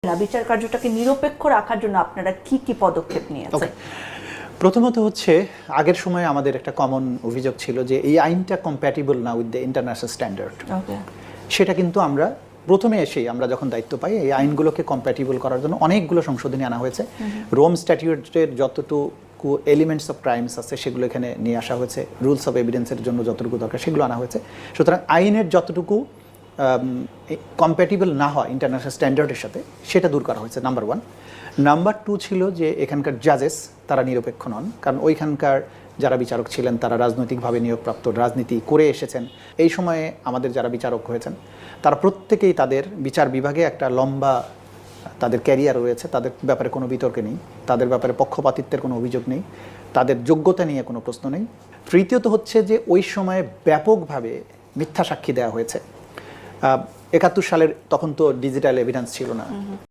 বিচার কার্যটাকে নিরপেক্ষ রাখার জন্য আপনারা কি কি পদক্ষেপ নিয়েছেন? প্রথমত হচ্ছে আগের সময় আমাদের একটা কমন অভিযোগ ছিল যে এই আইনটা কম্প্যাটিবল না উইথ দ্য ইন্টারন্যাশনাল স্ট্যান্ডার্ড। সেটা কিন্তু আমরা প্রথমে এসেই আমরা যখন দায়িত্ব পাই এই আইনগুলোকে কম্প্যাটিবল করার জন্য অনেকগুলো সংশোধনী আনা হয়েছে। রোম স্ট্যাটিউটের যতটুকু এলিমেন্টস অফ ক্রাইমস আছে সেগুলো এখানে নিয়ে আসা হয়েছে, রুলস অফ এভিডেন্সের জন্য যতটুকু দরকার সেগুলো আনা হয়েছে। সুতরাং আইনের যতটুকু কম্প্যাটিবল না হয় ইন্টারন্যাশনাল স্ট্যান্ডার্ডের সাথে সেটা দূর করা হয়েছে, নাম্বার 1। নাম্বার 2 ছিল যে এখানকার জাজেস তারা নিরপেক্ষ নন, কারণ ওইখানকার যারা বিচারক ছিলেন তারা রাজনৈতিকভাবে নিয়োগপ্রাপ্ত, রাজনীতি করে এসেছেন। এই সময়ে আমাদের যারা বিচারক হয়েছেন তারা প্রত্যেকেই তাদের বিচার বিভাগে একটা লম্বা তাদের ক্যারিয়ার রয়েছে, তাদের ব্যাপারে কোনো বিতর্কে নেই, তাদের ব্যাপারে পক্ষপাতিত্বের কোনো অভিযোগ নেই, তাদের যোগ্যতা নিয়ে কোনো প্রশ্ন নেই। তৃতীয়ত হচ্ছে যে ওই সময়ে ব্যাপকভাবে মিথ্যা সাক্ষী দেওয়া হয়েছে। 71 সালের তখন তো ডিজিটাল এভিডেন্স ছিল না,